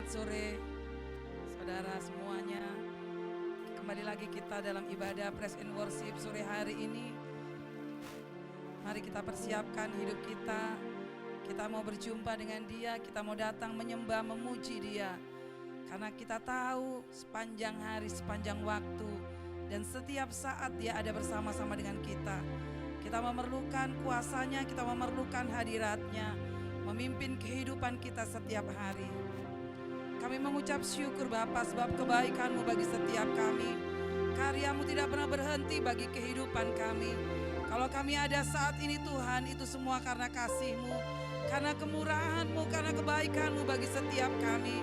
Selamat sore saudara semuanya. Kembali lagi kita dalam ibadah Praise and Worship sore hari ini. Mari kita persiapkan hidup kita. Kita mau berjumpa dengan Dia, kita mau datang menyembah, memuji Dia. Karena kita tahu sepanjang hari, sepanjang waktu, dan setiap saat Dia ada bersama-sama dengan kita. Kita memerlukan kuasa-Nya, kita memerlukan hadirat-Nya, memimpin kehidupan kita setiap hari. Kami mengucap syukur Bapa sebab kebaikan-Mu bagi setiap kami. Karya-Mu tidak pernah berhenti bagi kehidupan kami. Kalau kami ada saat ini Tuhan, itu semua karena kasih-Mu, karena kemurahan-Mu, karena kebaikan-Mu bagi setiap kami.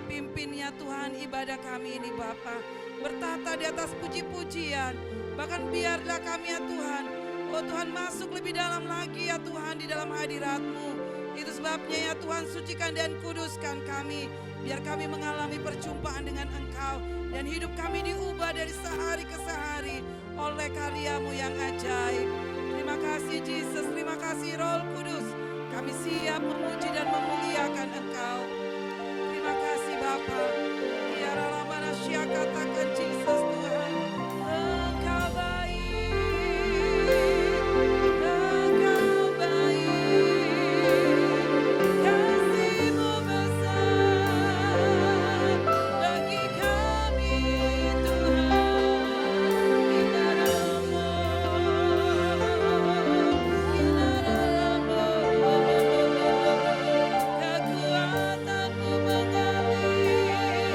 Pimpin ya Tuhan ibadah kami ini Bapa, bertata di atas puji-pujian. Bahkan biarlah kami ya Tuhan, oh Tuhan masuk lebih dalam lagi ya Tuhan di dalam hadirat-Mu. Itu sebabnya ya Tuhan sucikan dan kuduskan kami. Biar kami mengalami perjumpaan dengan Engkau. Dan hidup kami diubah dari sehari ke sehari oleh karya-Mu yang ajaib. Terima kasih Yesus, terima kasih Roh Kudus. Kami siap memuji dan memuliakan Engkau. Terima kasih Bapa. Ya Rabbana katakan Yesus Tuhan. Engkau baik. Engkau baik. Kasih-Mu besar bagi kami Tuhan. Kekuatan-Mu mengalir.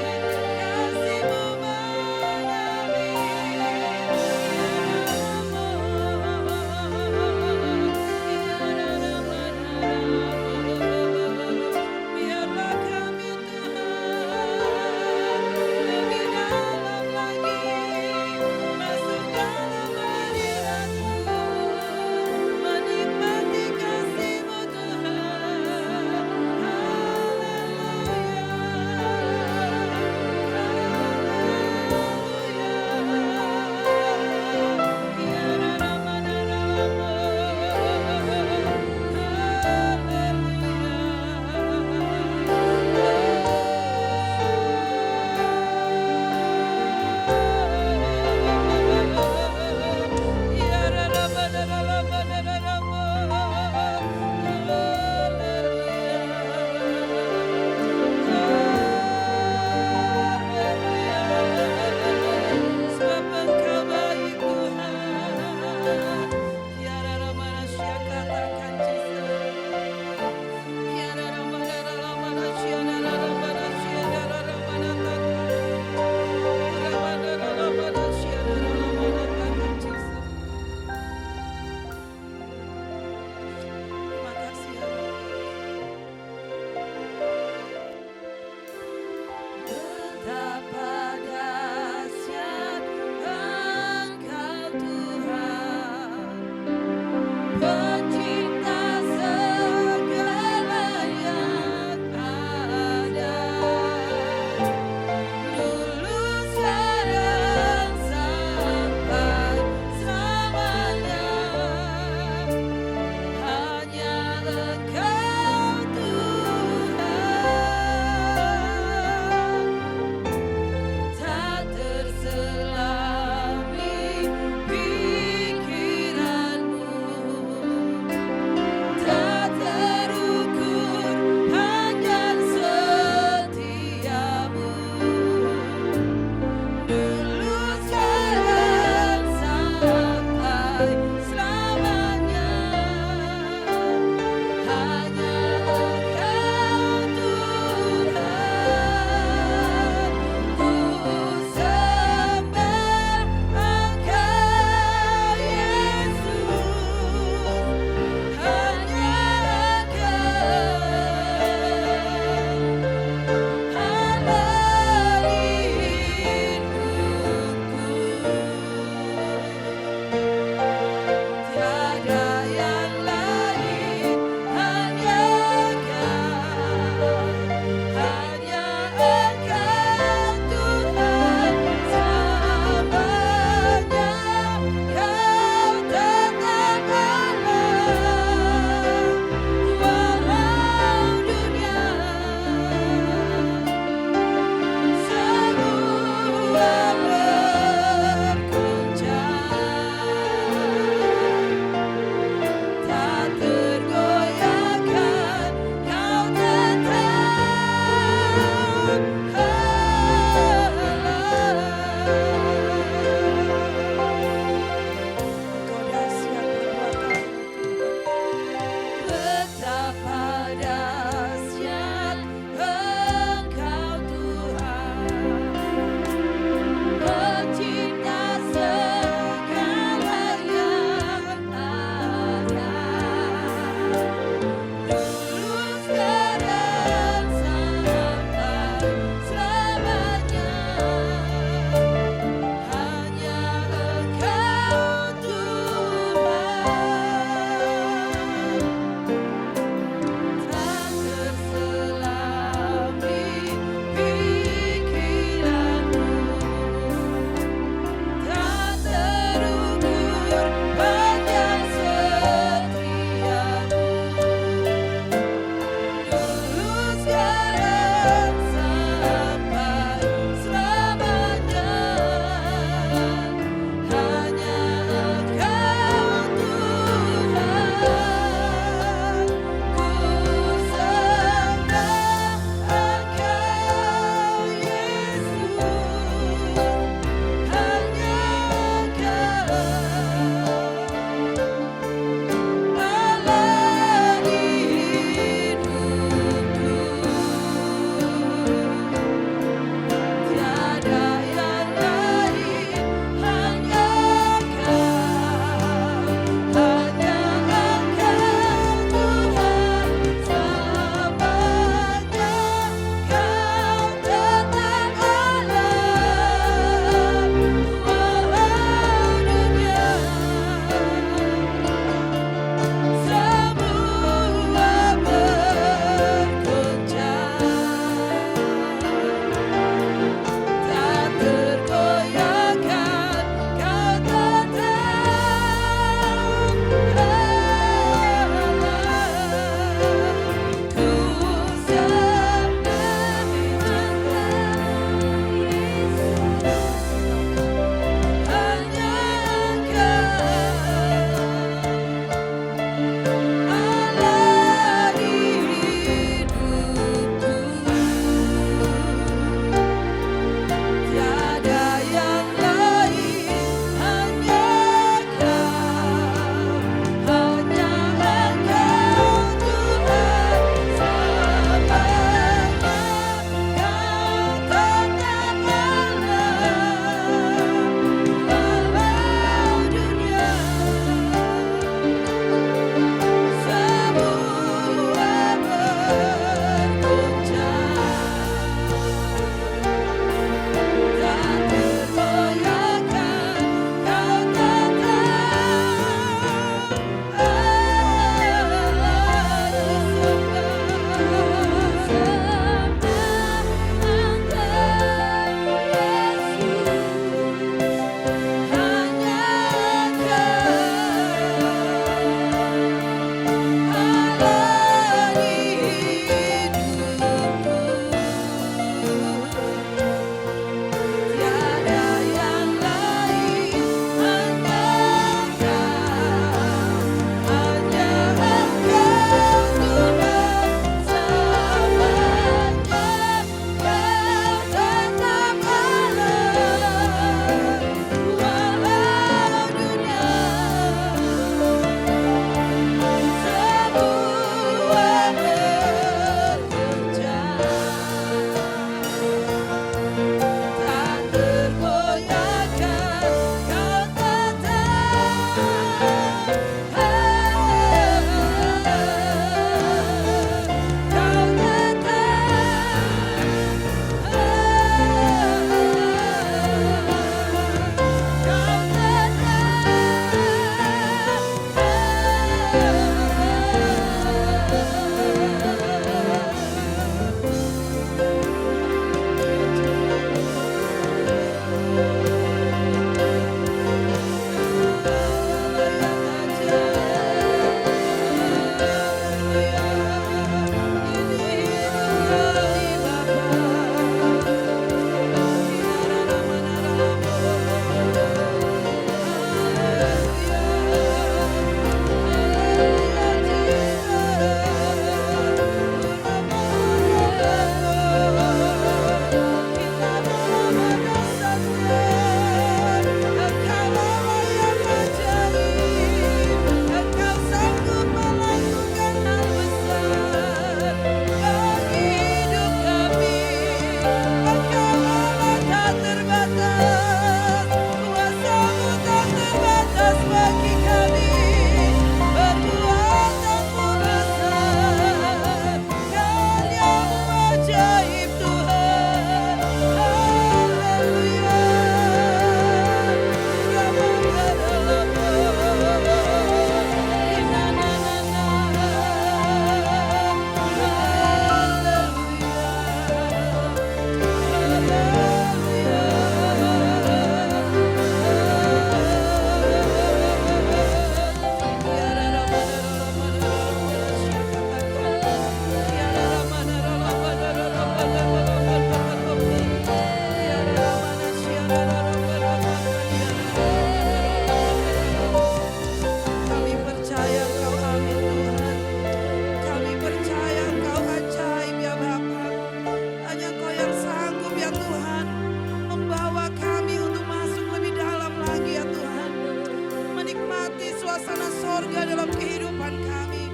ada dalam kehidupan kami.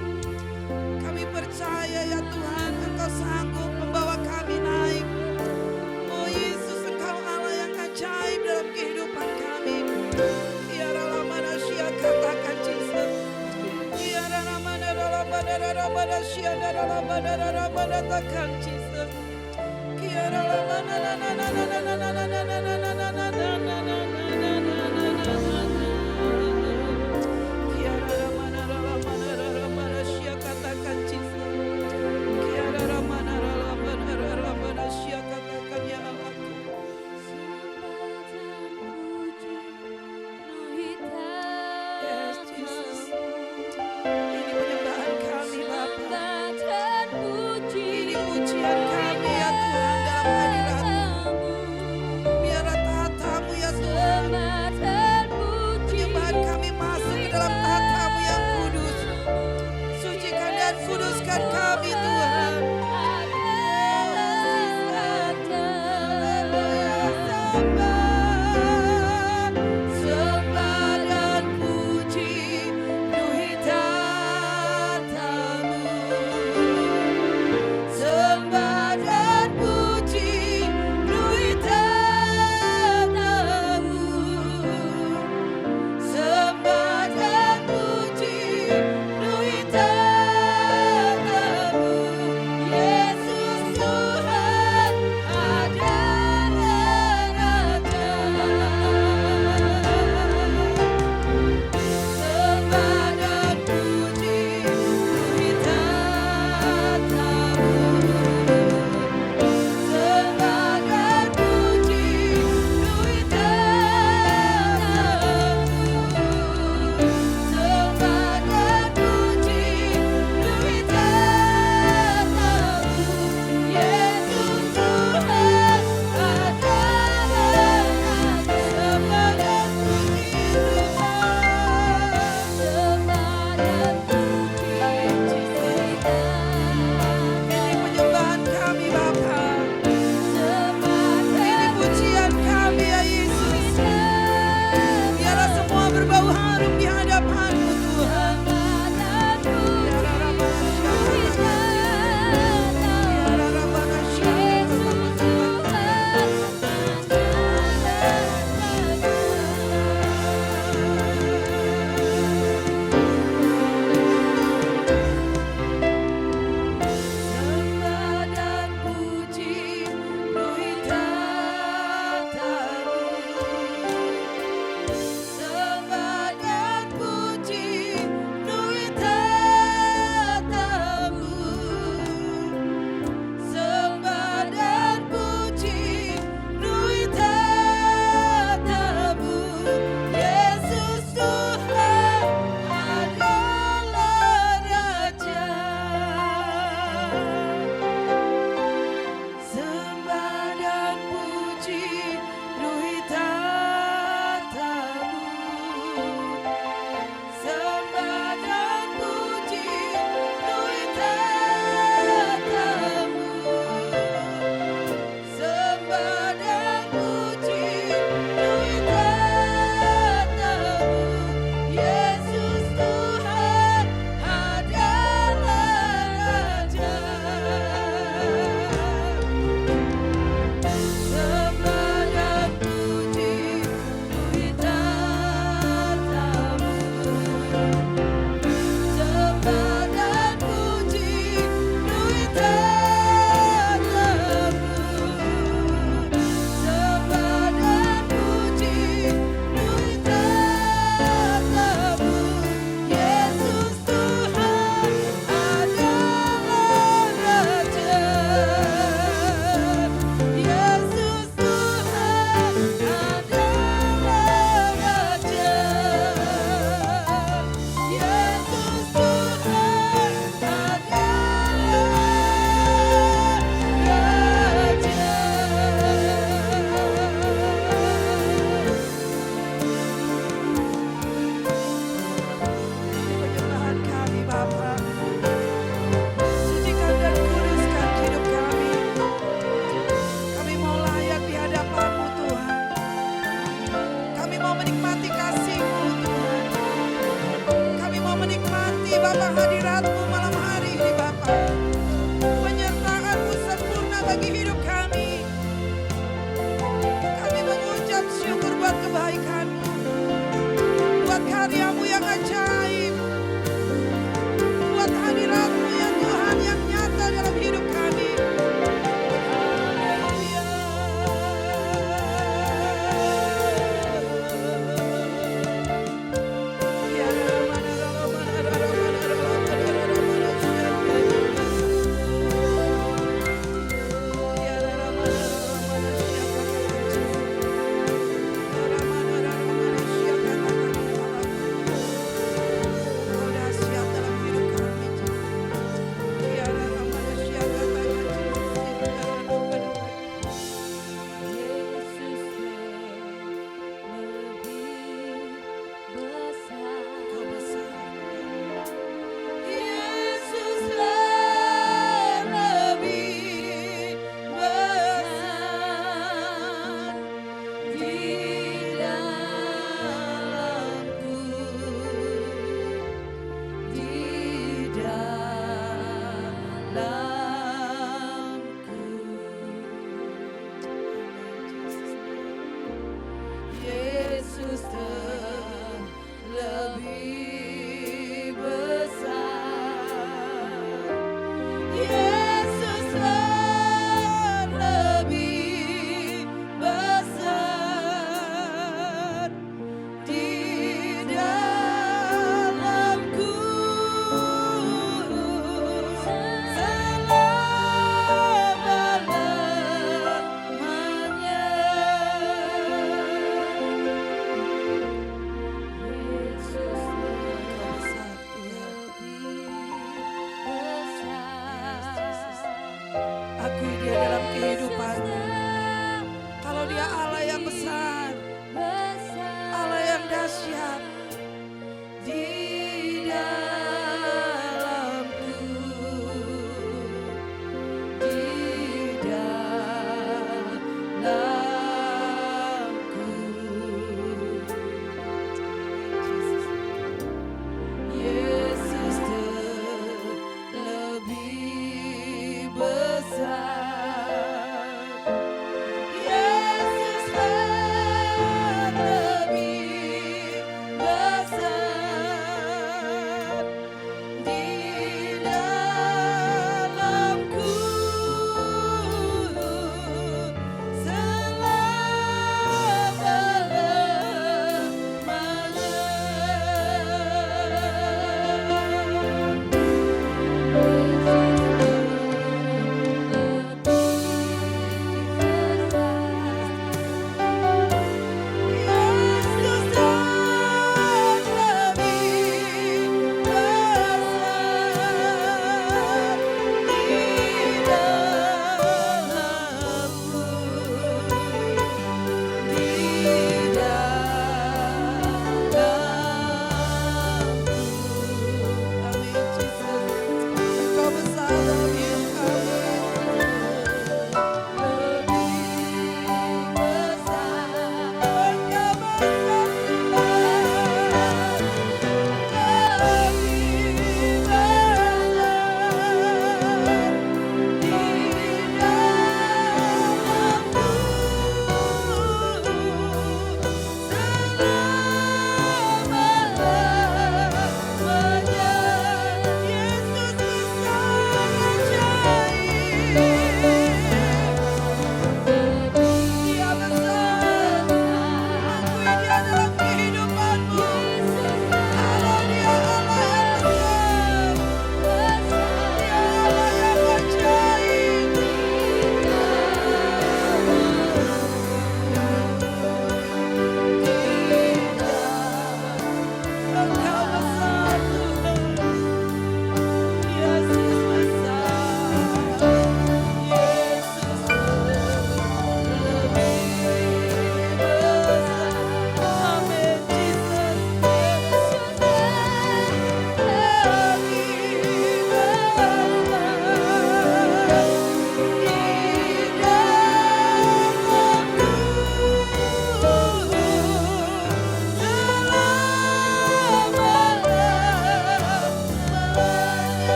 Kami percaya ya Tuhan, Engkau sanggup membawa kami naik. Oh Yesus, Engkau Allah yang ajaib dalam kehidupan kami. Biarlah mana Sia katakan Jesus. Biarlah mana dalam mana Sia dalam mana katakan Jesus. Biarlah mana Sia katakan Jesus. Sia katakan ya Allahku. Yes, Jesus. Ini penyembahan kami Bapa. Ini pujian kami ya Tuhan dalam hadirat-Mu. Biarlah tahta-Mu ya Tuhan. Penyembahan kami masuk ke dalam tahta-Mu yang kudus. Sucikan dan kuduskan kami Tuhan. Sembah dan puji penuhi tahta-Mu. Sembah dan puji penuhi tahta-Mu. Sembah dan puji penuhi tahta-Mu. Yesus Tuhan adalah Raja. Sembah dan puji penuhi tahta-Mu. Sembah dan puji penuhi tahta-Mu. Sembah dan puji penuhi tahta-Mu. Yesus Tuhan adalah Raja. Sembah dan puji Ini penyembahan kami Bapa. Ini pujian kami ya Yesus. Biarlah semua berbau harum di hadapan-Mu Tuhan. Biarlah Rabbana Syakata. Biarlah Rabbana Syakata. Sembah dan puji penuhi tahta-Mu. Sembah dan puji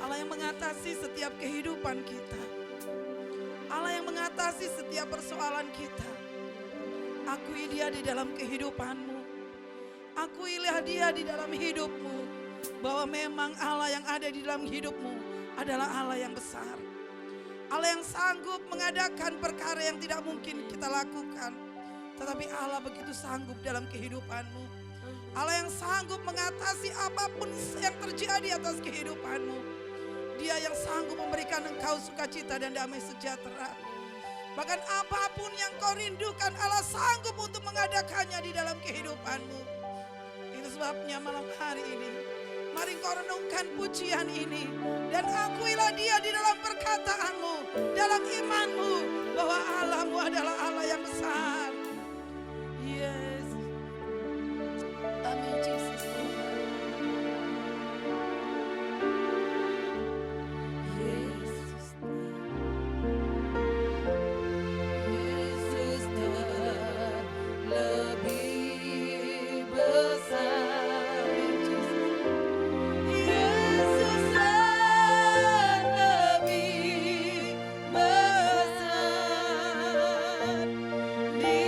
Allah yang mengatasi setiap kehidupan kita. Allah yang mengatasi setiap persoalan kita. Akui Dia di dalam kehidupanmu. Akuilah Dia di dalam hidupmu. Bahwa memang Allah yang ada di dalam hidupmu adalah Allah yang besar. Allah yang sanggup mengadakan perkara yang tidak mungkin kita lakukan. Tetapi Allah begitu sanggup dalam kehidupanmu. Allah yang sanggup mengatasi apapun yang terjadi atas kehidupanmu. Dia yang sanggup memberikan engkau sukacita dan damai sejahtera. Bahkan apapun yang kau rindukan, Allah sanggup untuk mengadakannya di dalam kehidupanmu. Itu sebabnya malam hari ini, mari kau renungkan pujian ini. Dan akuilah Dia di dalam perkataanmu, dalam imanmu, bahwa Allahmu adalah Allah yang besar. Yes. Amin, Jesus. Di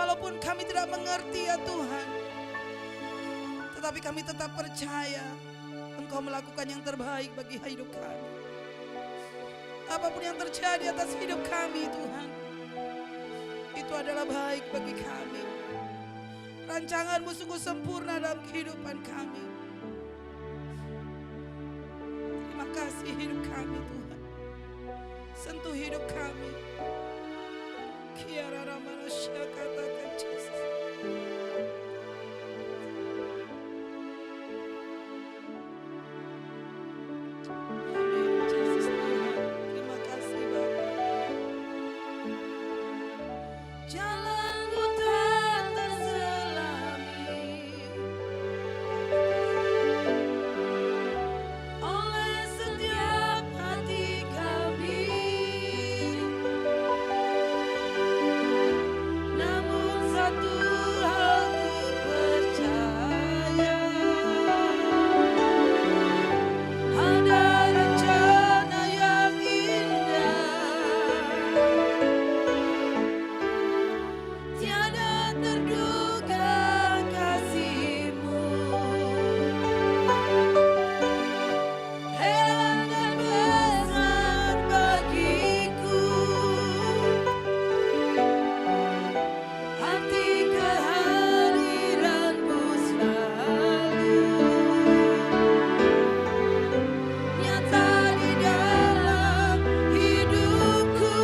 Walaupun kami tidak mengerti ya Tuhan, tetapi kami tetap percaya Engkau melakukan yang terbaik bagi hidup kami. Apapun yang terjadi atas hidup kami Tuhan, itu adalah baik bagi kami. Rancangan-Mu sungguh sempurna dalam kehidupan kami. Terima kasih hidup kami Tuhan. Sentuh hidup kami. Kiara Ramanasya katakan Jesus. Amin, Jesus Tuhan. Terima kasih Bapa. Jalanku tak terselami oleh setiap hati kami. Namun satu hal ku percaya, ada rencana yang indah, tiada terduga kasih-Mu, heran dan besar bagiku. Hati kehadiran-Mu selalu nyata di dalam hidupku.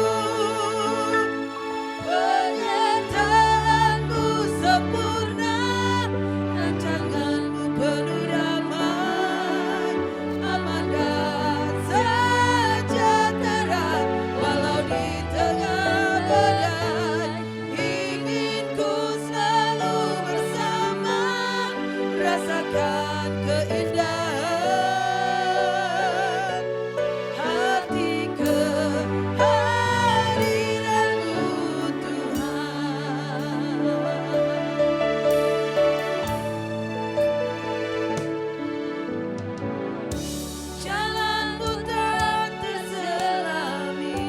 Penyertaan-Mu sempurna, rancangan-Mu penuh damai, aman dan sejahtera. Walau di tengah badai, ingin ku selalu bersama, rasakan keindahan hati kehadiran-Mu Tuhan. Jalan-Mu tak terselami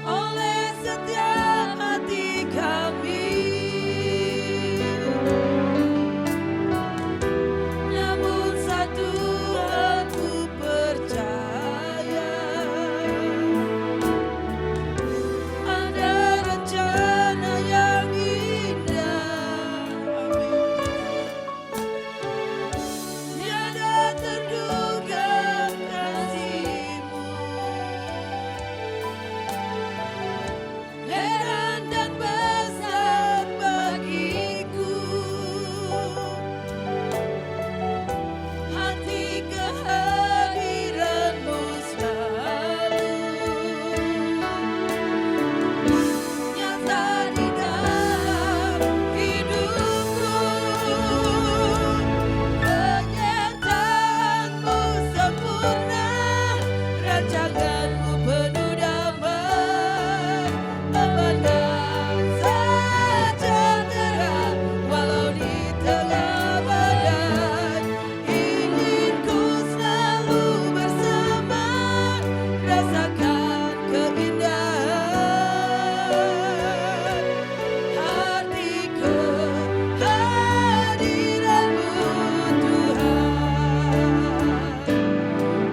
oleh setiap hati kami. Namun satu hal ku percaya, ada rencana yang indah. Tiada terduga kasih-Mu, heran dan besar bagiku. Hati kehadiran-Mu selalu nyata di dalam hidupku. Penyertaan-Mu sempurna, rancangan-Mu penuh damai, aman dan sejahtera. Walau di tengah badai, ingin ku selalu bersama, rasakan keindahan hati kehadiran-Mu Tuhan.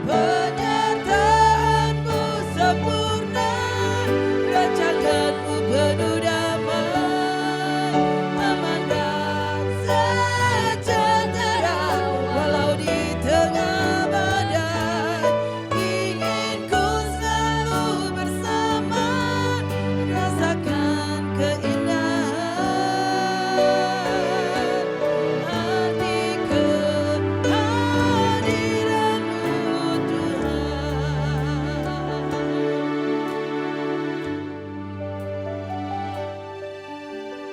Penyertaan-Mu sempurna, rancangan-Mu penuh damai, aman dan sejahtera. Walau di tengah badai, ingin ku selalu bersama, rasakan keindahan hati kehadiran-Mu Tuhan.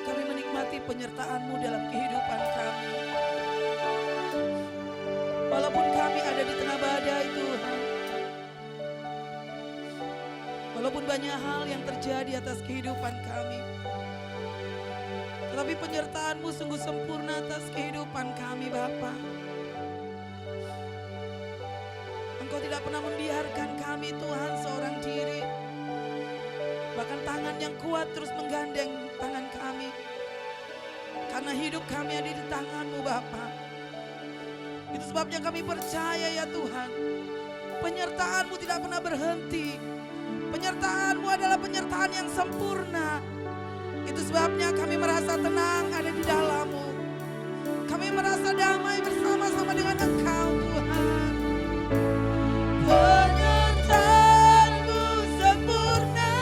Kami menikmati penyertaan-Mu dalam kehidupan kami. Walaupun kami ada di tengah badai Tuhan, walaupun banyak hal yang terjadi atas kehidupan kami, tetapi penyertaan-Mu sungguh sempurna atas kehidupan kami Bapa. Engkau tidak pernah membiarkan kami Tuhan seorang diri. Bahkan tangan yang kuat terus menggandeng tangan kami. Karena hidup kami ada di tangan-Mu Bapa. Itu sebabnya kami percaya ya Tuhan. Penyertaan-Mu tidak pernah berhenti. Penyertaan-Mu adalah penyertaan yang sempurna. Itu sebabnya kami merasa tenang ada di dalam-Mu. Kami merasa damai bersama-sama dengan Engkau Tuhan. Penyertaan-Mu sempurna,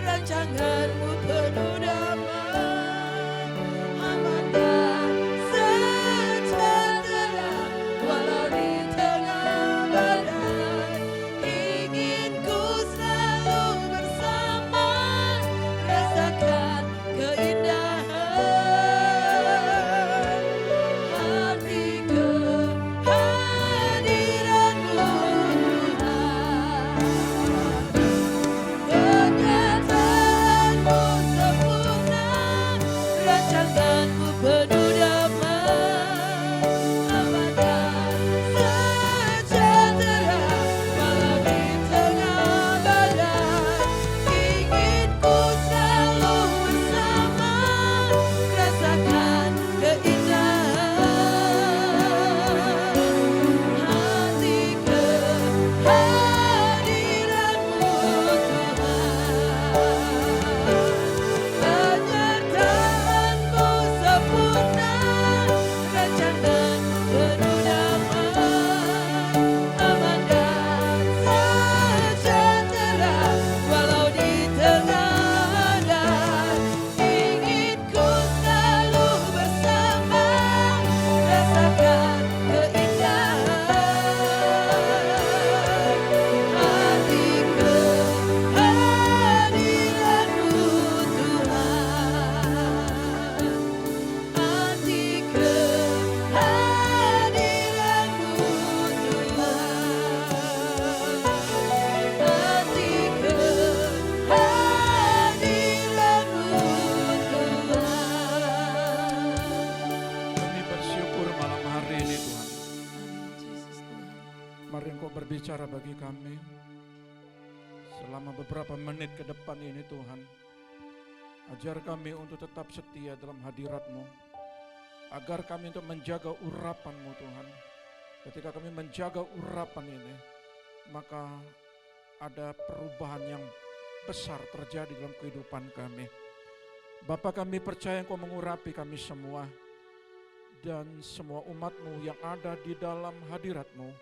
rancangan-Mu penuh damai, aman dan sejahtera walau di tengah badai. Ingin ku selalu bersama, rasakan keindahan hati kehadiran-Mu Tuhan. Penyertaan-Mu sempurna, rancangan-Mu penuh damai, aman dan sejahtera walau di tengah badai. Ingin ku selalu bersama, rasakan keindahan hati kehadiran-Mu Tuhan. Penyertaan-Mu sempurna, rancangan penuh damai, aman dan sejahtera walau di tengah badai. Ingin ku selalu bersama, rasakan keindahan hati kehadiran-Mu Tuhan. Hati kehadiran-Mu Tuhan. Hati kehadiran-Mu Tuhan. Kami bersyukur malam hari ini Tuhan. Mari Engkau berbicara bagi kami selama beberapa menit ke depan ini Tuhan. Ajar kami untuk tetap setia dalam hadirat-Mu. Agar kami untuk menjaga urapan-Mu Tuhan. Ketika kami menjaga urapan ini, maka ada perubahan yang besar terjadi dalam kehidupan kami. Bapa, kami percaya Engkau mengurapi kami semua. Dan semua umat-Mu yang ada di dalam hadirat-Mu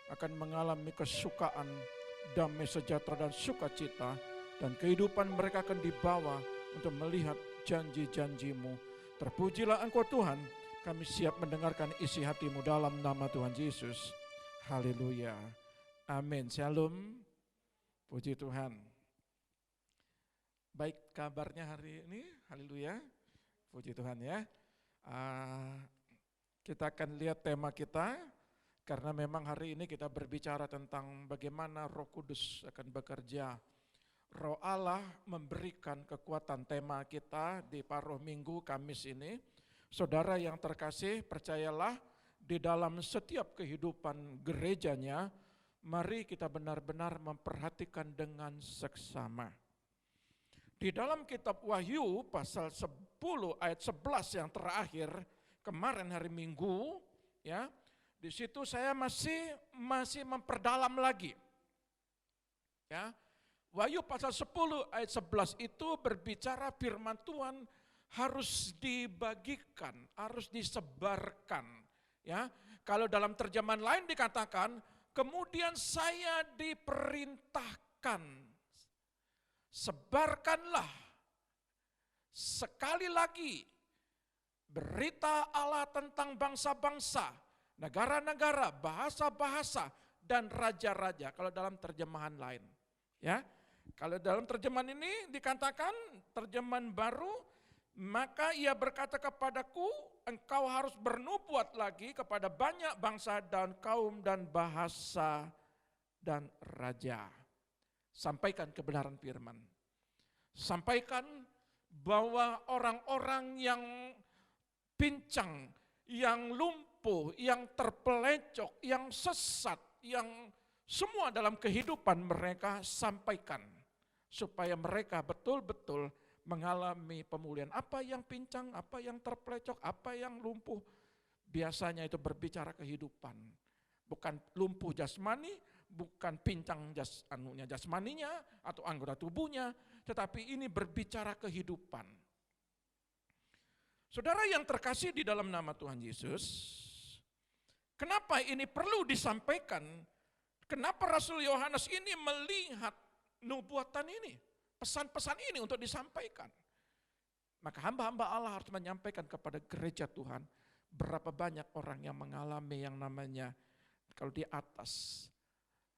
akan mengalami kesukaan, damai sejahtera dan sukacita. Dan kehidupan mereka akan dibawa untuk melihat janji-janji-Mu. Terpujilah Engkau Tuhan, kami siap mendengarkan isi hati-Mu dalam nama Tuhan Yesus. Haleluya. Amin. Shalom. Puji Tuhan. Baik kabarnya hari ini, haleluya. Puji Tuhan ya. Kita akan lihat tema kita, karena memang hari ini kita berbicara tentang bagaimana Roh Kudus akan bekerja. Roh Allah memberikan kekuatan. Tema kita di paruh minggu Kamis ini, saudara yang terkasih, percayalah di dalam setiap kehidupan gerejanya, mari kita benar-benar memperhatikan dengan seksama. Di dalam kitab Wahyu pasal 10 ayat 11 yang terakhir kemarin hari Minggu, ya, di situ saya masih memperdalam lagi. Ya. Wahyu pasal 10 ayat 11 itu berbicara firman Tuhan harus dibagikan, harus disebarkan. Ya, kalau dalam terjemahan lain dikatakan, kemudian saya diperintahkan, sebarkanlah sekali lagi berita Allah tentang bangsa-bangsa, negara-negara, bahasa-bahasa, dan raja-raja. Kalau dalam terjemahan lain, ya. Kalau dalam terjemahan ini dikatakan, terjemahan baru, maka ia berkata kepadaku, engkau harus bernubuat lagi kepada banyak bangsa dan kaum dan bahasa dan raja. Sampaikan kebenaran firman. Sampaikan bahwa orang-orang yang pincang, yang lumpuh, yang terpelecok, yang sesat, yang semua dalam kehidupan mereka sampaikan. supaya mereka betul-betul mengalami pemulihan. Apa yang pincang, apa yang terpelecok, apa yang lumpuh, biasanya itu berbicara kehidupan. Bukan lumpuh jasmani, bukan pincang jasmaninya atau anggota tubuhnya, tetapi ini berbicara kehidupan. Saudara yang terkasih di dalam nama Tuhan Yesus, kenapa ini perlu disampaikan? Kenapa Rasul Yohanes ini melihat nubuatan ini, pesan-pesan ini untuk disampaikan? Maka hamba-hamba Allah harus menyampaikan kepada gereja Tuhan, berapa banyak orang yang mengalami yang namanya kalau di atas.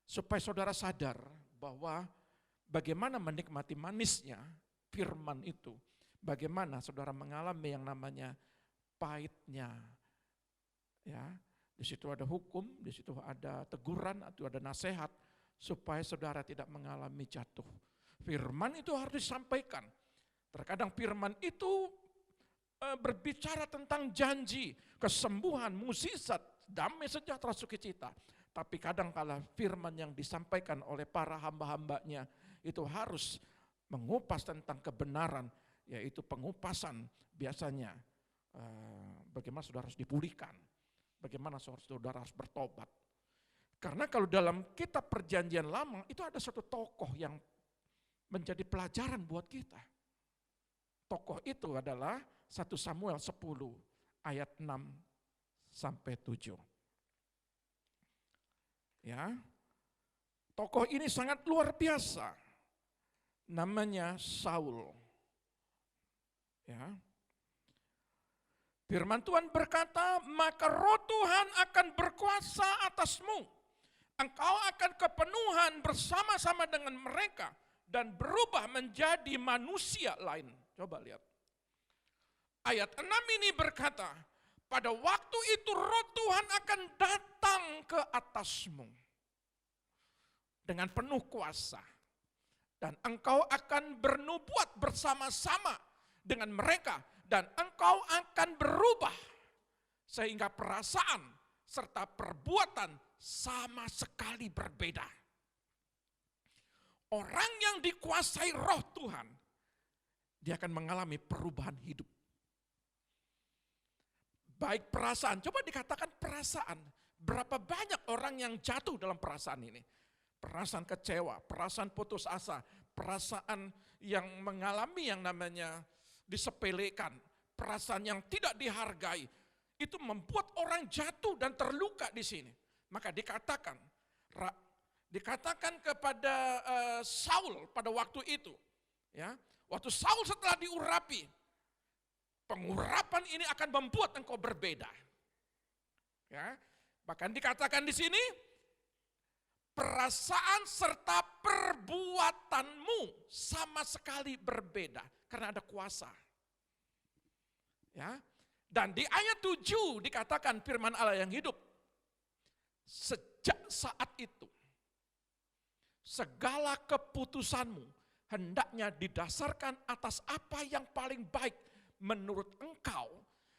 Supaya saudara sadar bahwa bagaimana menikmati manisnya firman itu. Bagaimana saudara mengalami yang namanya pahitnya. Ya, di situ ada hukum, di situ ada teguran, atau ada nasihat supaya saudara tidak mengalami jatuh. Firman itu harus disampaikan. Terkadang firman itu berbicara tentang janji, kesembuhan, mukjizat, damai sejahtera, sukacita. Tapi kadang-kala firman yang disampaikan oleh para hamba-hambanya itu harus mengupas tentang kebenaran, yaitu pengupasan biasanya. Bagaimana saudara harus dipulihkan, bagaimana saudara harus bertobat. Karena kalau dalam kitab perjanjian lama itu ada satu tokoh yang menjadi pelajaran buat kita. Tokoh itu adalah 1 Samuel 10 ayat 6 sampai 7. Ya. Tokoh ini sangat luar biasa. Namanya Saul. Ya. Firman Tuhan berkata, maka roh Tuhan akan berkuasa atasmu. Engkau akan kepenuhan bersama-sama dengan mereka dan berubah menjadi manusia lain. Coba lihat. Ayat 6 ini berkata, pada waktu itu roh Tuhan akan datang ke atasmu dengan penuh kuasa. Dan engkau akan bernubuat bersama-sama dengan mereka. Dan engkau akan berubah sehingga perasaan serta perbuatan sama sekali berbeda. Orang yang dikuasai roh Tuhan, dia akan mengalami perubahan hidup. Baik perasaan, coba dikatakan perasaan. Berapa banyak orang yang jatuh dalam perasaan ini? Perasaan kecewa, perasaan putus asa, perasaan yang mengalami yang namanya disepelekan, perasaan yang tidak dihargai. Itu membuat orang jatuh dan terluka di sini. Maka dikatakan kepada Saul pada waktu itu, ya, waktu Saul setelah diurapi, pengurapan ini akan membuat engkau berbeda. Ya, bahkan dikatakan di sini, perasaan serta perbuatanmu sama sekali berbeda karena ada kuasa. Ya, dan di ayat 7 dikatakan firman Allah yang hidup. Sejak saat itu, segala keputusanmu hendaknya didasarkan atas apa yang paling baik menurut engkau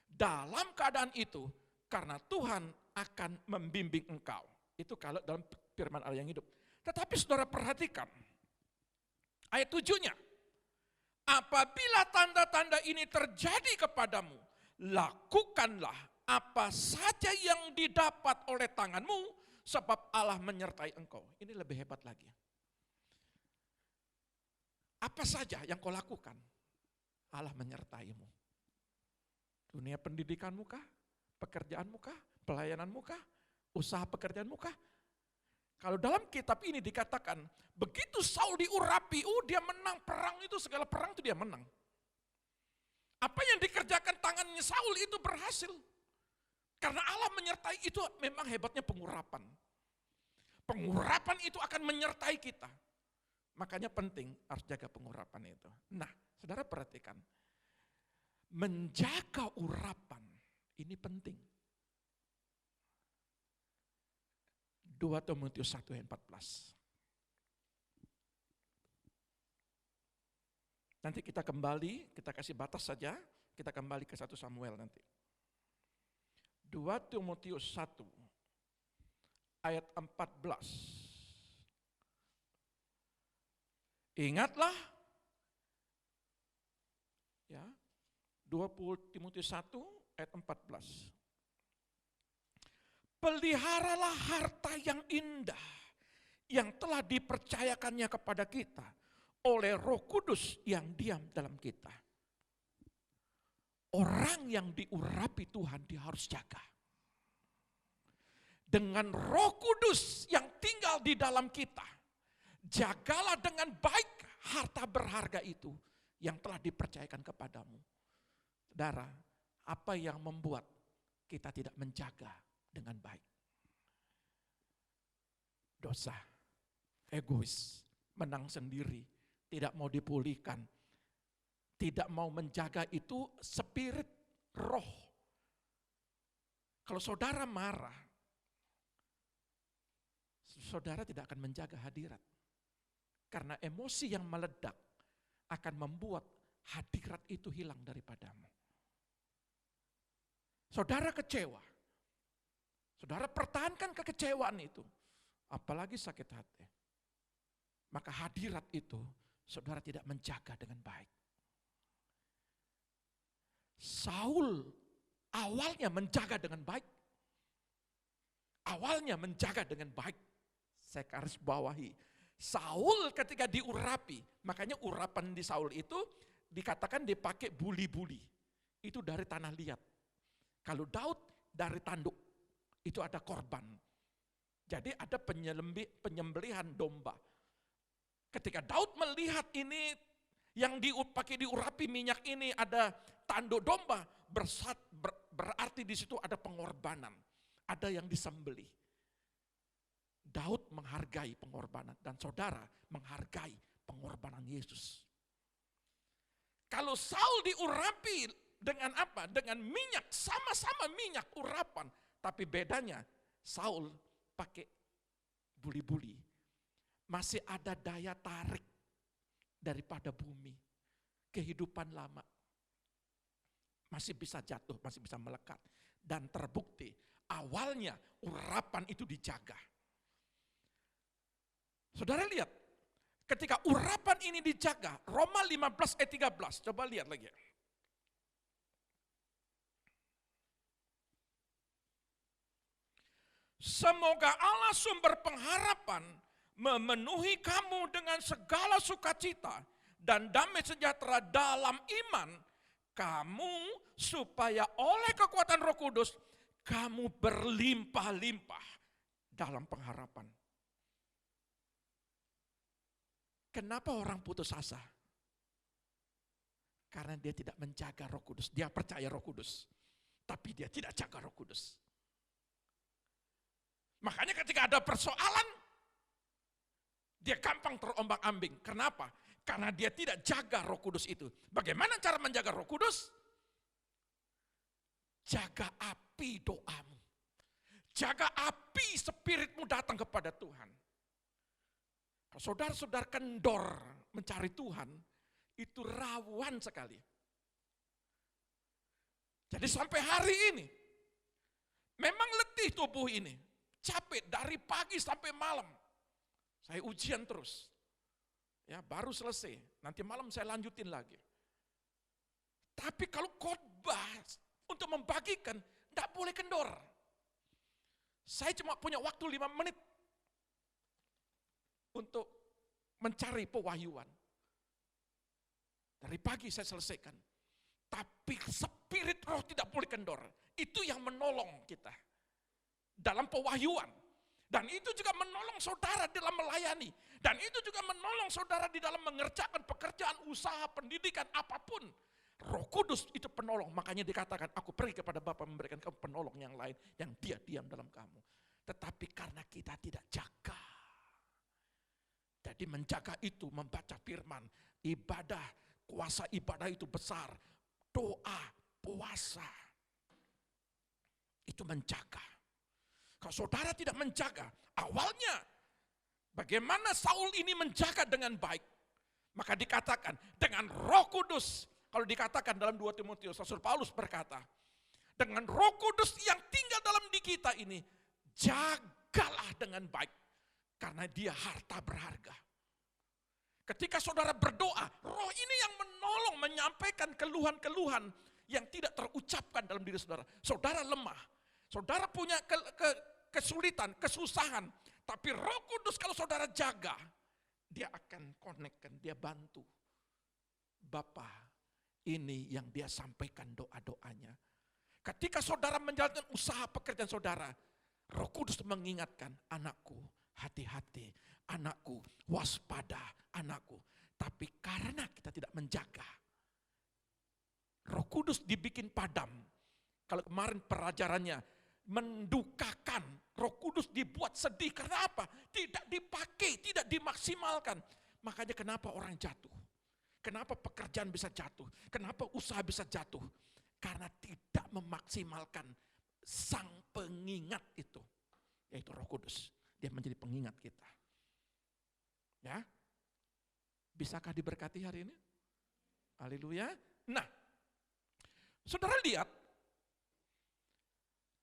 dalam keadaan itu, karena Tuhan akan membimbing engkau. Itu kalau dalam firman Allah yang hidup. Tetapi saudara perhatikan ayat 7-nya. Apabila tanda-tanda ini terjadi kepadamu, lakukanlah apa saja yang didapat oleh tanganmu, sebab Allah menyertai engkau. Ini lebih hebat lagi. Apa saja yang kau lakukan, Allah menyertaimu. Dunia pendidikanmu kah? Pekerjaanmu kah? Pelayananmu kah? Usaha pekerjaanmu kah? Kalau dalam kitab ini dikatakan, begitu Saul diurapi, dia menang perang itu, segala perang itu dia menang. Apa yang dikerjakan tangannya Saul itu berhasil. Karena Allah menyertai, itu memang hebatnya pengurapan. Pengurapan itu akan menyertai kita. Makanya penting harus jaga pengurapan itu. Nah, saudara perhatikan. Menjaga urapan ini penting. 2 Timotius 1 ayat 14. Nanti kita kembali, kita kasih batas saja, kita kembali ke 1 Samuel nanti. 2 Timotius 1 ayat 14. Ingatlah, ya, 20 Timotius 1 ayat 14. Peliharalah harta yang indah yang telah dipercayakannya kepada kita oleh Roh Kudus yang diam dalam kita. Orang yang diurapi Tuhan dia harus jaga. Dengan Roh Kudus yang tinggal di dalam kita, jagalah dengan baik harta berharga itu yang telah dipercayakan kepadamu. Saudara, apa yang membuat kita tidak menjaga dengan baik? Dosa, egois, menang sendiri, tidak mau dipulihkan, tidak mau menjaga itu spirit, roh. Kalau saudara marah, saudara tidak akan menjaga hadirat. Karena emosi yang meledak akan membuat hadirat itu hilang daripadamu. Saudara kecewa, saudara pertahankan kekecewaan itu, apalagi sakit hati. Maka hadirat itu saudara tidak menjaga dengan baik. Saul awalnya menjaga dengan baik. Awalnya menjaga dengan baik. Saya garis bawahi. Saul ketika diurapi, makanya urapan di Saul itu dikatakan dipakai buli-buli. Itu dari tanah liat. Kalau Daud dari tanduk, itu ada korban. Jadi ada penyembelihan domba. Ketika Daud melihat ini yang dipakai diurapi minyak ini ada tanduk domba, berarti di situ ada pengorbanan, ada yang disembelih. Daud menghargai pengorbanan dan saudara menghargai pengorbanan Yesus. Kalau Saul diurapi dengan apa? Dengan minyak, sama-sama minyak urapan, tapi bedanya Saul pakai buli-buli. Masih ada daya tarik daripada bumi, kehidupan lama. Masih bisa jatuh, masih bisa melekat. Dan terbukti, awalnya urapan itu dijaga. Saudara lihat, ketika urapan ini dijaga, Roma 15 ayat 13, coba lihat lagi. Semoga Allah sumber pengharapan memenuhi kamu dengan segala sukacita dan damai sejahtera dalam iman kamu, supaya oleh kekuatan Roh Kudus kamu berlimpah-limpah dalam pengharapan. Kenapa orang putus asa? Karena dia tidak menjaga Roh Kudus. Dia percaya Roh Kudus, tapi dia tidak jaga Roh Kudus. Makanya ketika ada persoalan, dia gampang terombang-ambing. Kenapa? Karena dia tidak jaga Roh Kudus itu. Bagaimana cara menjaga Roh Kudus? Jaga api doamu. Jaga api spiritmu datang kepada Tuhan. Kalau saudara-saudara kendor mencari Tuhan, itu rawan sekali. Jadi sampai hari ini, memang letih tubuh ini. Capek dari pagi sampai malam. Saya ujian terus. Ya, baru selesai. Nanti malam saya lanjutin lagi. Tapi kalau khotbah untuk membagikan, tidak boleh kendor. Saya cuma punya waktu 5 menit untuk mencari pewahyuan. Dari pagi saya selesaikan. Tapi spirit roh tidak boleh kendor. Itu yang menolong kita dalam pewahyuan. Dan itu juga menolong saudara dalam melayani. Dan itu juga menolong saudara di dalam mengerjakan pekerjaan, usaha, pendidikan, apapun. Roh Kudus itu penolong. Makanya dikatakan, aku pergi kepada Bapa memberikan kamu penolong yang lain, yang dia diam dalam kamu. Tetapi karena kita tidak jaga. Jadi menjaga itu, membaca firman, ibadah, kuasa ibadah itu besar. Doa, puasa. Itu menjaga. Kalau saudara tidak menjaga, awalnya bagaimana Saul ini menjaga dengan baik? Maka dikatakan dengan Roh Kudus. Kalau dikatakan dalam 2 Timotius, Rasul Paulus berkata, dengan Roh Kudus yang tinggal dalam di kita ini, jagalah dengan baik. Karena dia harta berharga. Ketika saudara berdoa, roh ini yang menolong menyampaikan keluhan-keluhan yang tidak terucapkan dalam diri saudara. Saudara lemah, saudara punya kesulitan, kesusahan, tapi Roh Kudus kalau saudara jaga, dia akan konekkan, dia bantu. Bapa, ini yang dia sampaikan doa-doanya. Ketika saudara menjalankan usaha pekerjaan saudara, Roh Kudus mengingatkan, anakku, hati-hati, anakku, waspada, anakku. Tapi karena kita tidak menjaga, Roh Kudus dibikin padam. Kalau kemarin pelajarannya mendukakan, Roh Kudus dibuat sedih. Karena apa? Tidak dipakai, tidak dimaksimalkan. Makanya kenapa orang jatuh? Kenapa pekerjaan bisa jatuh? Kenapa usaha bisa jatuh? Karena tidak memaksimalkan sang pengingat itu, yaitu Roh Kudus. Dia menjadi pengingat kita. Ya, bisakah diberkati hari ini? Haleluya. Nah, saudara lihat,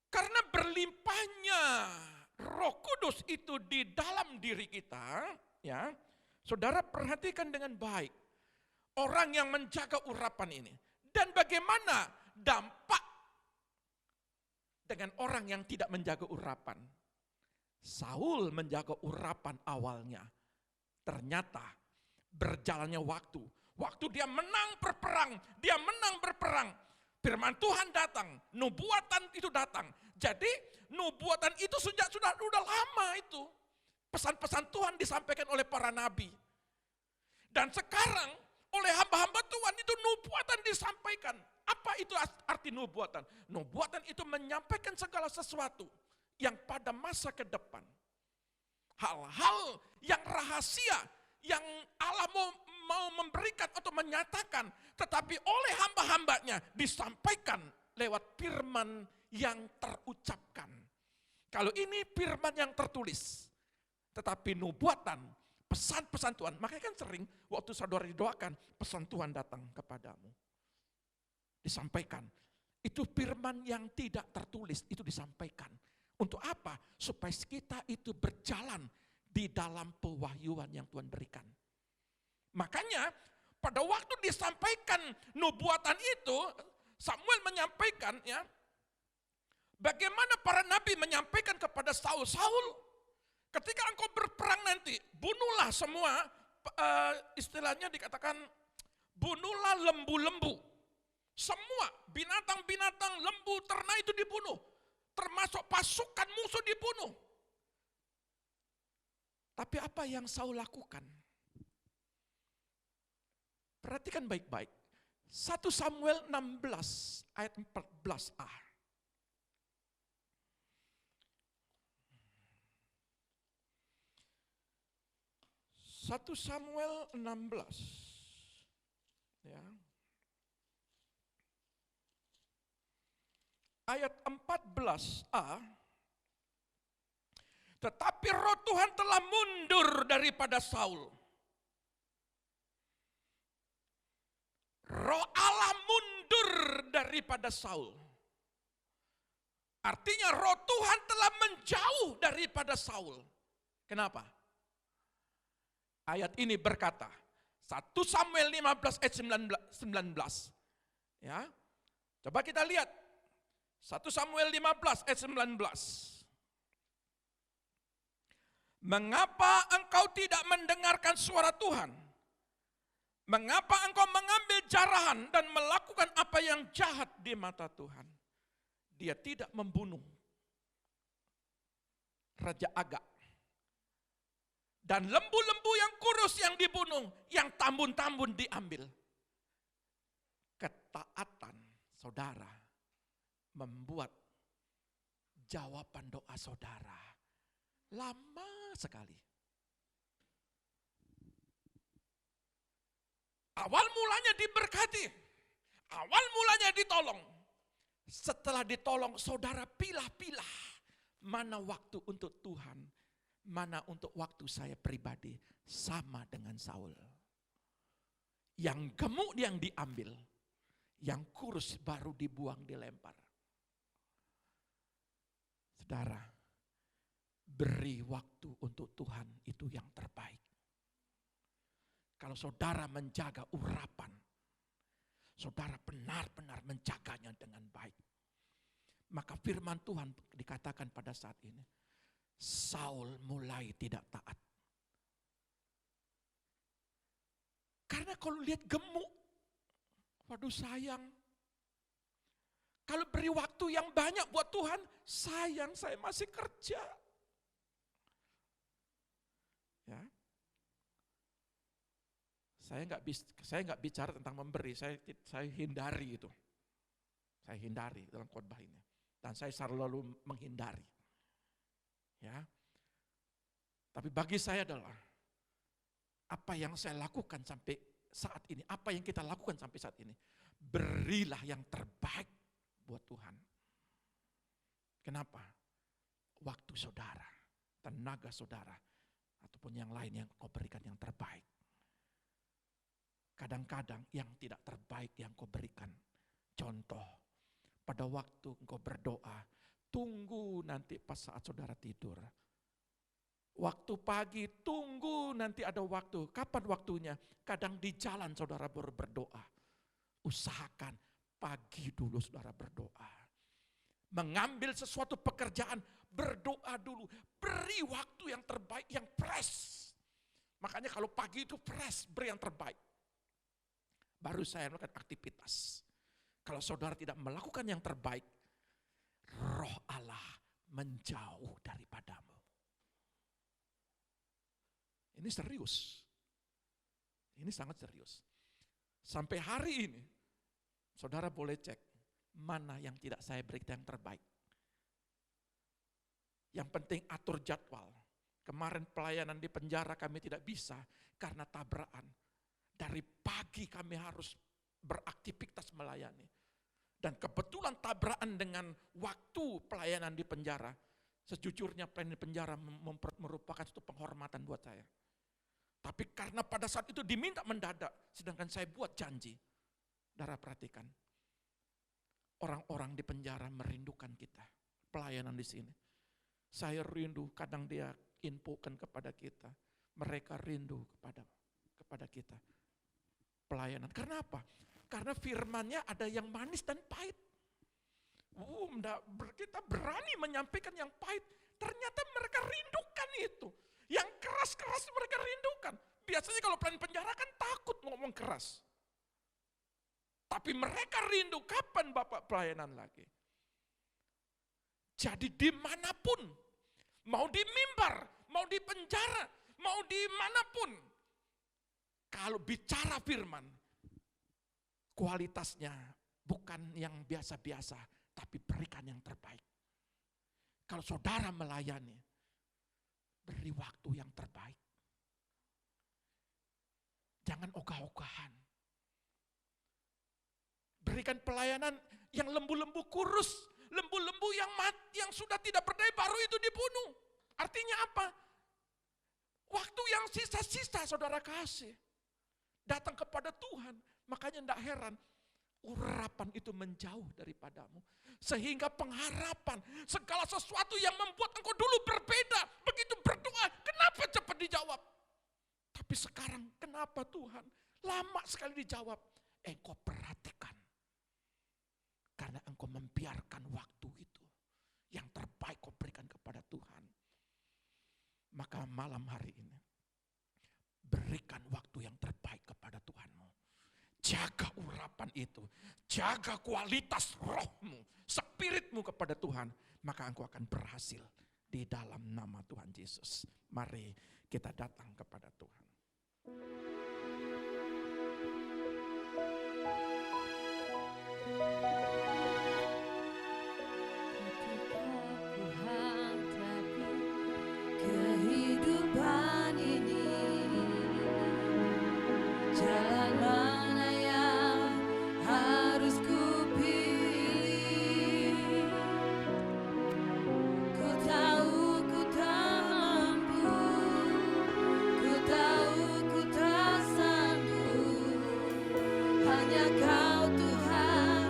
karena berlimpahnya Roh Kudus itu di dalam diri kita, ya, saudara perhatikan dengan baik orang yang menjaga urapan ini, dan bagaimana dampak dengan orang yang tidak menjaga urapan. Saul menjaga urapan awalnya. Ternyata berjalannya waktu dia menang berperang, firman Tuhan datang, nubuatan itu datang. Jadi nubuatan itu sudah lama itu. Pesan-pesan Tuhan disampaikan oleh para nabi. Dan sekarang oleh hamba-hamba Tuhan itu nubuatan disampaikan. Apa itu arti nubuatan? Nubuatan itu menyampaikan segala sesuatu yang pada masa ke depan. Hal-hal yang rahasia, yang Allah mau memberikan atau menyatakan, tetapi oleh hamba-hambanya disampaikan lewat firman yang terucapkan. Kalau ini firman yang tertulis, tetapi nubuatan, pesan-pesan Tuhan, makanya kan sering waktu saudara didoakan, pesan Tuhan datang kepadamu. Disampaikan, itu firman yang tidak tertulis, itu disampaikan. Untuk apa? Supaya kita itu berjalan di dalam pewahyuan yang Tuhan berikan. Makanya pada waktu disampaikan nubuatan itu, Samuel menyampaikan, ya, bagaimana para nabi menyampaikan kepada Saul, Saul, ketika engkau berperang nanti, bunuhlah semua, istilahnya dikatakan, bunuhlah lembu-lembu. Semua binatang-binatang, lembu, ternak itu dibunuh. Termasuk pasukan musuh dibunuh. Tapi apa yang Saul lakukan? Perhatikan baik-baik. 1 Samuel 16 ayat 14a. 1 Samuel 16. Ya. Ayat 14a. Tetapi roh Tuhan telah mundur daripada Saul. Roh Allah mundur daripada Saul. Artinya roh Tuhan telah menjauh daripada Saul. Kenapa? Ayat ini berkata, 1 Samuel 15 ayat 19. Ya. Coba kita lihat. 1 Samuel 15 ayat 19. Mengapa engkau tidak mendengarkan suara Tuhan? Mengapa engkau mengambil jarahan dan melakukan apa yang jahat di mata Tuhan? Dia tidak membunuh Raja Agag. Dan lembu-lembu yang kurus yang dibunuh, yang tambun-tambun diambil. Ketaatan saudara membuat jawaban doa saudara lama sekali. Awal mulanya diberkati, awal mulanya ditolong. Setelah ditolong, saudara pilah-pilah mana waktu untuk Tuhan, mana untuk waktu saya pribadi. Sama dengan Saul. Yang gemuk yang diambil, yang kurus baru dibuang, dilempar. Saudara, beri waktu untuk Tuhan, itu yang terbaik. Kalau saudara menjaga urapan, saudara benar-benar menjaganya dengan baik. Maka firman Tuhan dikatakan pada saat ini, Saul mulai tidak taat. Karena kalau lihat gemuk, waduh sayang. Kalau beri waktu yang banyak buat Tuhan, sayang saya masih kerja. Ya. Saya nggak bicara tentang memberi, saya hindari itu. Saya hindari dalam khotbah ini. Dan saya selalu menghindari. Ya. Tapi bagi saya adalah apa yang saya lakukan sampai saat ini, apa yang kita lakukan sampai saat ini, berilah yang terbaik buat Tuhan. Kenapa? Waktu saudara, tenaga saudara, ataupun yang lain yang kau berikan yang terbaik. Kadang-kadang yang tidak terbaik yang kau berikan. Contoh, pada waktu engkau berdoa, tunggu nanti pas saat saudara tidur. Waktu pagi, tunggu nanti ada waktu. Kapan waktunya? Kadang di jalan saudara baru berdoa. Usahakan pagi dulu saudara berdoa. Mengambil sesuatu pekerjaan, berdoa dulu. Beri waktu yang terbaik, yang fresh. Makanya kalau pagi itu fresh, beri yang terbaik. Baru saya melakukan aktivitas. Kalau saudara tidak melakukan yang terbaik, Roh Allah menjauh daripadamu. Ini serius. Ini sangat serius. Sampai hari ini, saudara boleh cek mana yang tidak saya berikan yang terbaik. Yang penting atur jadwal. Kemarin pelayanan di penjara kami tidak bisa karena tabrakan. Dari pagi kami harus beraktivitas melayani. Dan kebetulan tabrakan dengan waktu pelayanan di penjara. Sejujurnya pelayanan di penjara merupakan suatu penghormatan buat saya. Tapi karena pada saat itu diminta mendadak, sedangkan saya buat janji. Saudara perhatikan, orang-orang di penjara merindukan kita, pelayanan di sini. Saya rindu, kadang dia infokan kepada kita, mereka rindu kepada kita. Pelayanan, karena apa? Karena firman-Nya ada yang manis dan pahit. Kita berani menyampaikan yang pahit, ternyata mereka rindukan itu. Yang keras-keras mereka rindukan. Biasanya kalau pelayan penjara kan takut ngomong keras. Tapi mereka rindu, kapan Bapak pelayanan lagi? Jadi dimanapun, mau di mimbar, mau di penjara, mau dimanapun, kalau bicara firman, kualitasnya bukan yang biasa-biasa, tapi berikan yang terbaik. Kalau saudara melayani, beri waktu yang terbaik. Jangan ogah-ogahan. Berikan pelayanan yang lembu-lembu kurus, lembu-lembu yang mati, yang sudah tidak berdaya baru itu dibunuh. Artinya apa? Waktu yang sisa-sisa saudara kasih. Datang kepada Tuhan. Makanya tidak heran, urapan itu menjauh daripadamu. Sehingga pengharapan, segala sesuatu yang membuat engkau dulu berbeda, begitu berdoa, kenapa cepat dijawab? Tapi sekarang, kenapa Tuhan? Lama sekali dijawab. Engkau perhatikan. Karena engkau membiarkan waktu itu. Yang terbaik kau berikan kepada Tuhan. Maka malam hari ini, berikan waktu yang terbaik kepada Tuhanmu. Jaga urapan itu, jaga kualitas rohmu, spiritmu kepada Tuhan, maka engkau akan berhasil di dalam nama Tuhan Yesus. Mari kita datang kepada Tuhan. Kehidupan ini, jalan mana yang harus kupilih? Ku tahu ku tak mampu, ku tahu ku tak sanggup. Hanya Kau Tuhan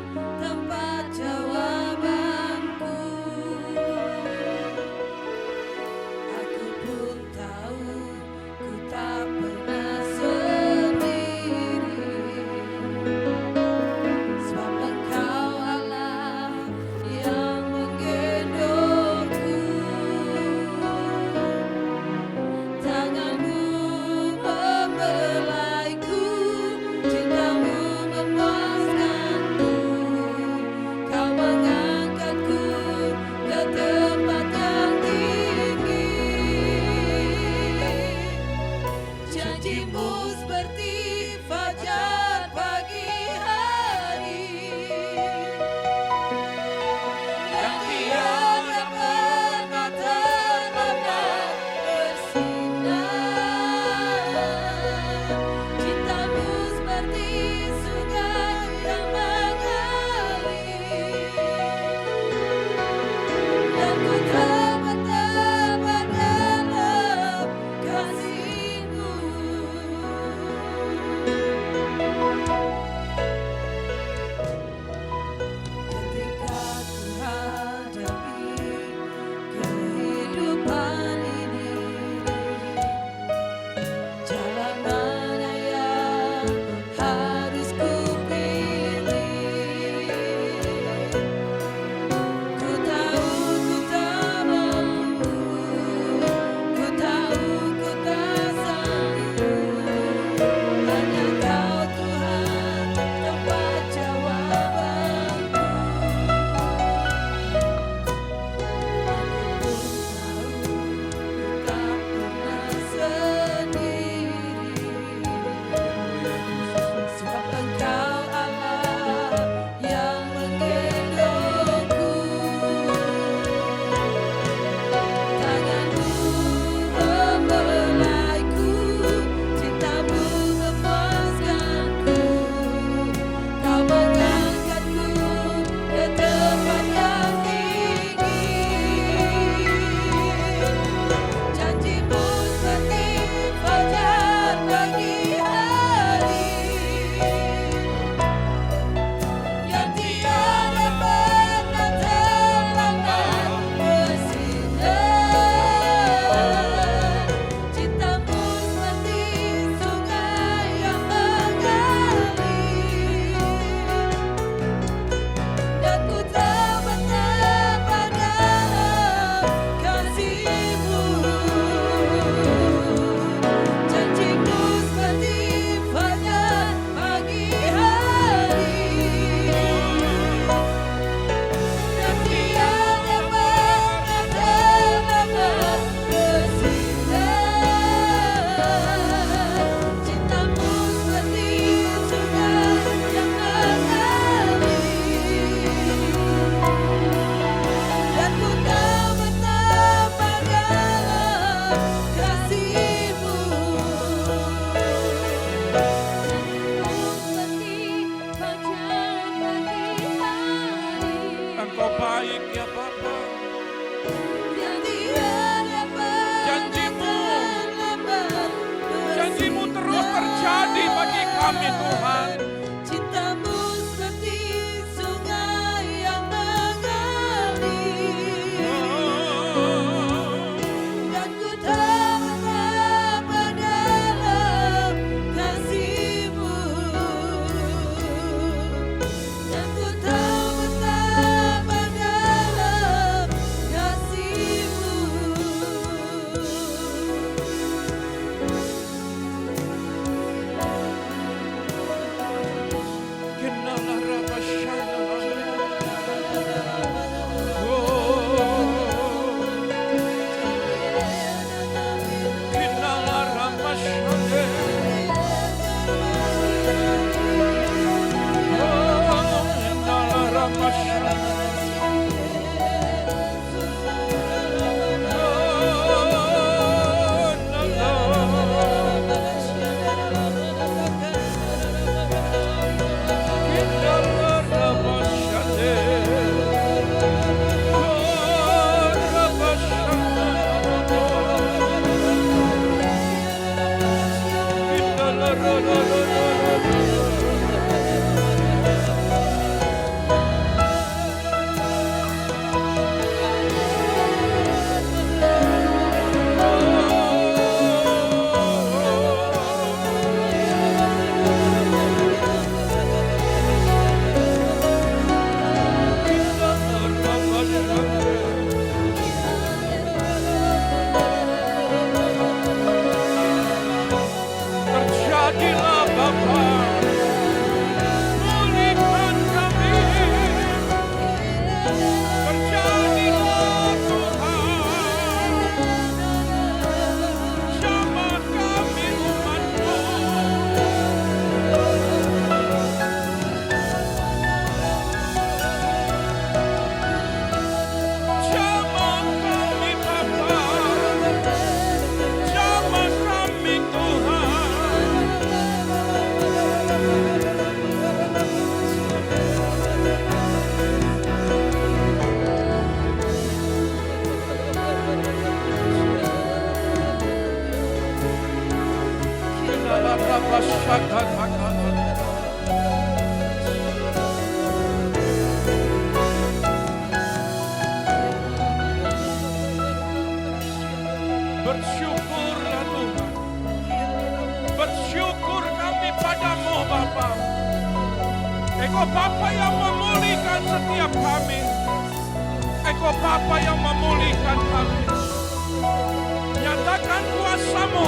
Engkau baik ya Bapa. Janjimu terus terjadi bagi kami Tuhan. Cintamu seperti sungai yang mengalir, dan ku tahu betapa dalam kasih-Mu, dan ku tahu betapa dalam kasih-Mu. Kenalah Rabba Shana. Kenalah Rabba Shana. Kenalah Rabba Shana. Terjadilah Bapa, pulihkan kami. Terjadilah Tuhan, jamah kami umat-Mu. Jamah kami Bapa, jamah kami Tuhan. Kenalah Rabba Shaka. Bersyukurlah Tuhan. Bersyukur kami padamu Bapa. Engkau Bapa yang memulihkan setiap kami. Engkau Bapa yang memulihkan kami. Nyatakan kuasa-Mu,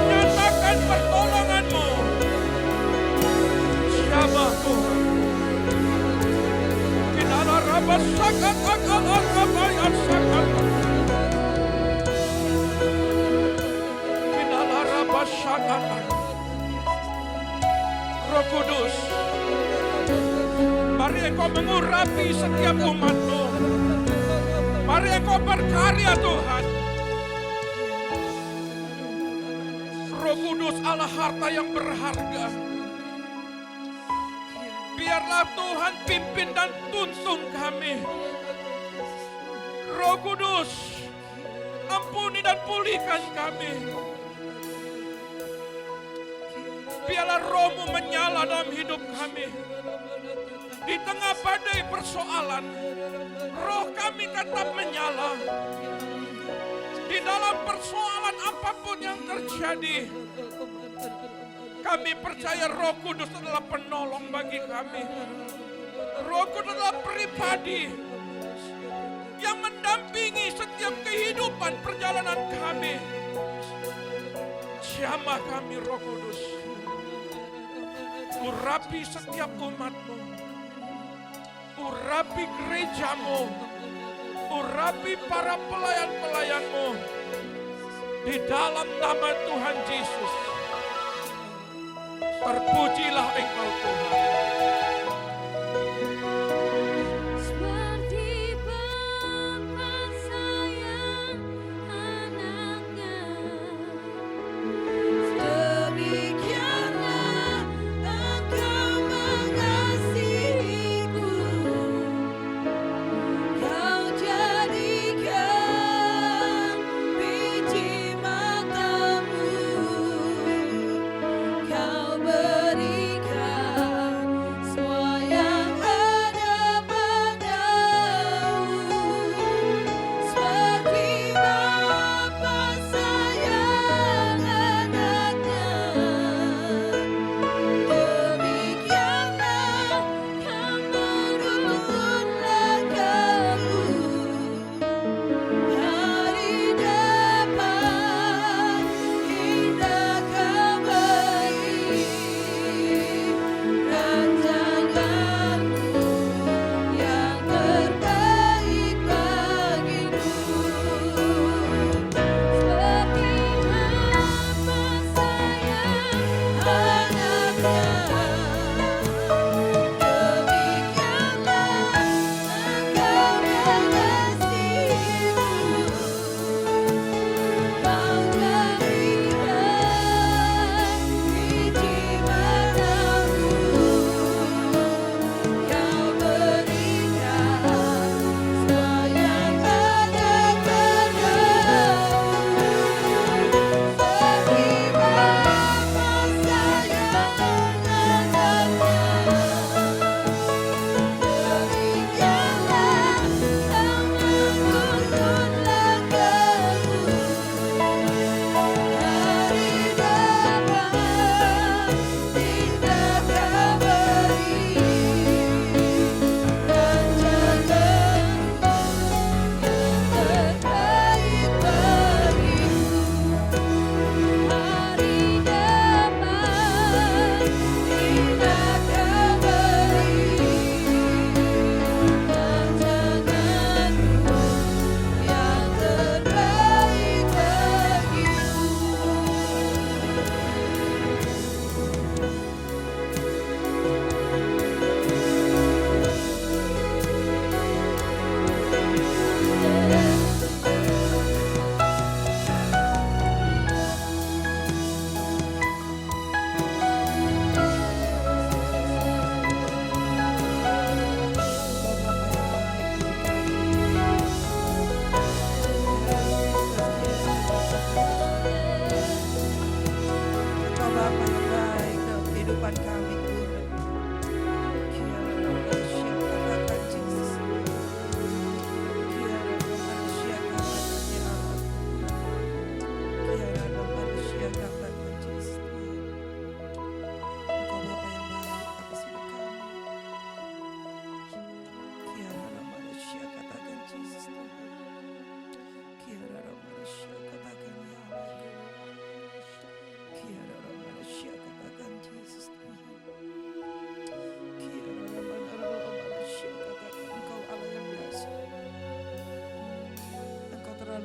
nyatakan pertolongan-Mu. Siapa Tuhan? Kinara Rabba Sakat Akal Arkabayan Sakat. Kinara Rabba Sakat. Roh Kudus, mari Engkau mengurapi setiap umat-Mu. Mari Engkau berkarya Tuhan. Roh Kudus Allah harta yang berharga. Biarlah Tuhan pimpin dan tuntun kami. Roh Kudus, ampuni dan pulihkan kami. Biarlah Roh-Mu menyala dalam hidup kami. Di tengah badai persoalan, roh kami tetap menyala. Di dalam persoalan apapun yang terjadi, kami percaya Roh Kudus adalah penolong bagi kami. Roh Kudus adalah pribadi yang mendampingi setiap kehidupan perjalanan kami. Jamah kami Roh Kudus. Urapi setiap umat-Mu. Urapi gereja-Mu. Urapi para pelayan-pelayan-Mu. Di dalam nama Tuhan Yesus. Terpujilah Engkau Tuhan.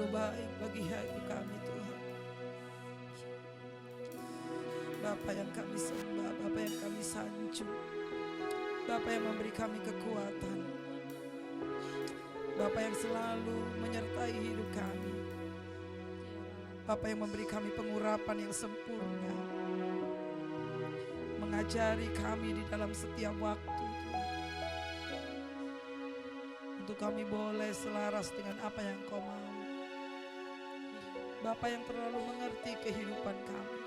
selalu baik bagi hidup kami Tuhan. Bapa yang kami sembah, Bapa yang kami sanjung, Bapa yang memberi kami kekuatan, Bapa yang selalu menyertai hidup kami, Bapa yang memberi kami pengurapan yang sempurna, mengajari kami di dalam setiap waktu Tuhan, untuk kami boleh selaras dengan apa yang Kau mau. Bapa yang terlalu mengerti kehidupan kami.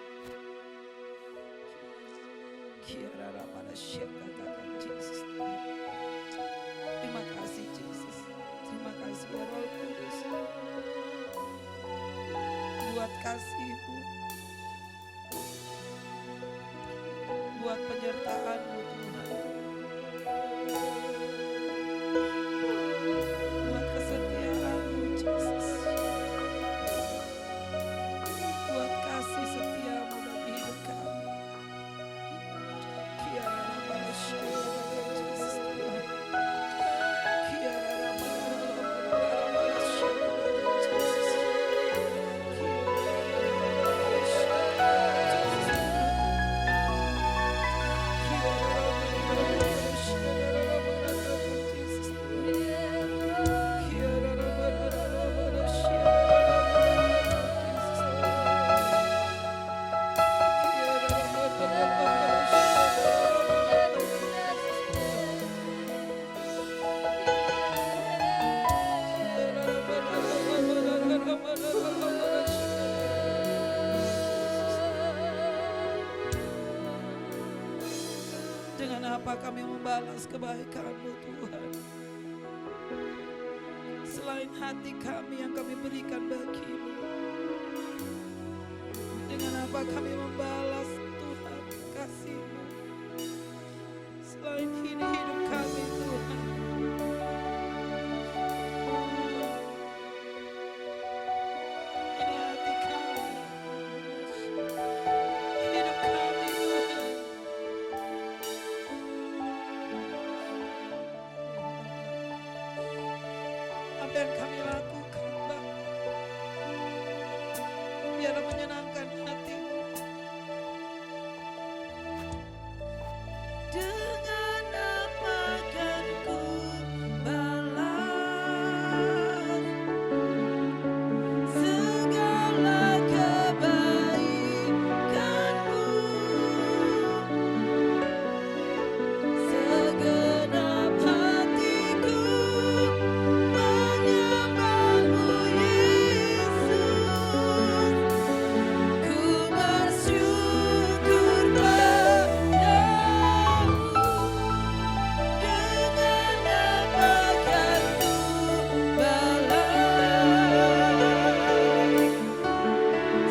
Yesus. Terima kasih Yesus. Terima kasih ya Roh Kudus. Buat kasih-Mu, buat penyertaan-Mu Tuhan, buat kesetiaan-Mu Yesus, buat kasih setia-Mu bagi hidup kami. Dengan apa kami membalas kebaikan-Mu Tuhan, selain hati kami yang kami berikan bagi-Mu? Dengan apa kami membalas Tuhan kasih-Mu, selain ini hidup kami Tuhan? Ini hati kami, hidup kami Tuhan. Apa yang kami lakukan Bapa, biarlah menyenangkan hati-Mu. Dengan apa akan ku balas segala kebaikan-Mu? Segenap hatiku menyembah-Mu Yesus, ku bersyukur padamu. Dengan apa akan ku balas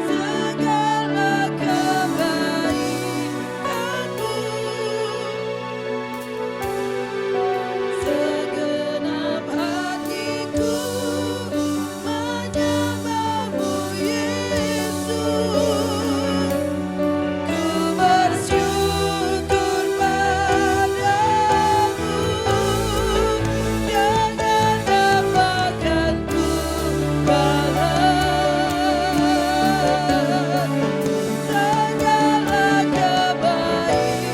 segala kebaikan-Mu? Segenap hatiku menyembah-Mu Yesus, ku bersyukur padamu. Dengan apa akan ku balas segala kebaikan-Mu?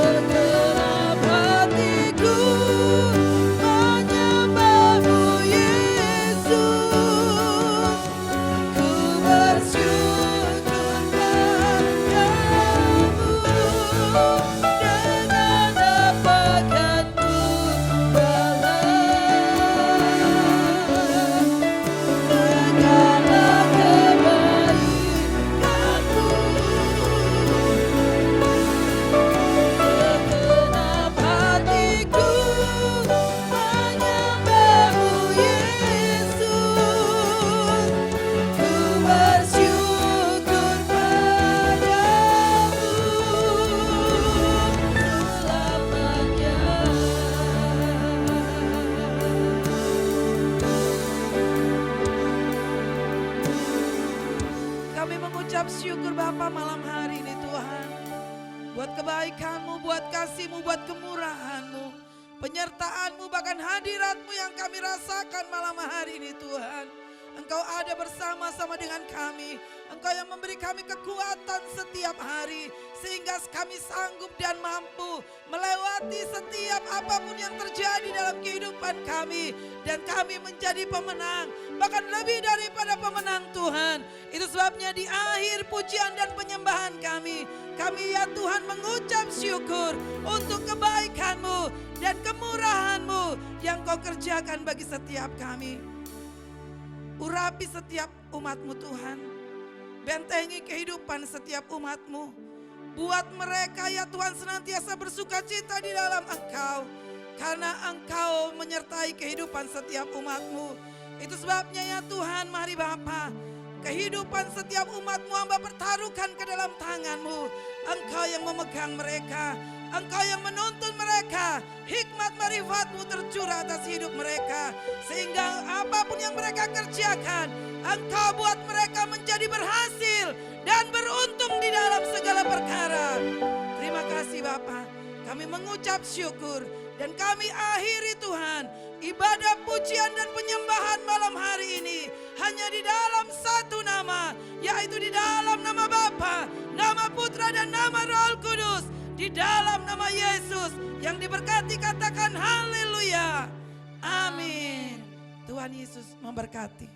Segenap hatiku menyembah-Mu Yesus, ku bersyukur padamu. Dengan apa akan ku balas segala kebaikan-Mu? Segenap hatiku menyembah-Mu Yesus, ku bersyukur padamu selamanya. Kami mengucap syukur Bapa malam hari ini Tuhan, buat kebaikan-Mu, buat kasih-Mu, buat kemurahan-Mu. penyertaan-Mu, bahkan hadirat-Mu yang kami rasakan malam hari ini Tuhan. Engkau ada bersama-sama dengan kami. Engkau yang memberi kami kekuatan setiap hari, sehingga kami sanggup dan mampu melewati setiap apapun yang terjadi dalam kehidupan kami. Dan kami menjadi pemenang, bahkan lebih daripada pemenang Tuhan. Itu sebabnya di akhir pujian dan penyembahan kami ya Tuhan mengucap syukur untuk kebaikan-Mu dan kemurahan-Mu yang Kau kerjakan bagi setiap kami. Urapi setiap umat-Mu Tuhan. Bentengi kehidupan setiap umat-Mu. Buat mereka ya Tuhan senantiasa bersuka cita di dalam Engkau. Karena Engkau menyertai kehidupan setiap umat-Mu. Itu sebabnya ya Tuhan, mari Bapa, kehidupan setiap umat-Mu hamba pertaruhkan ke dalam tangan-Mu. Engkau yang memegang mereka. Engkau yang menuntun mereka. Hikmat marifat-Mu tercurah atas hidup mereka. Sehingga apapun yang mereka kerjakan, Engkau buat mereka menjadi berhasil dan beruntung di dalam segala perkara. Terima kasih Bapa. Kami mengucap syukur dan kami akhiri Tuhan ibadah pujian dan penyembahan malam hari ini hanya di dalam satu nama, yaitu di dalam nama Bapa, nama Putra dan nama Roh Kudus. Di dalam nama Yesus yang diberkati katakan haleluya. Amin. Tuhan Yesus memberkati.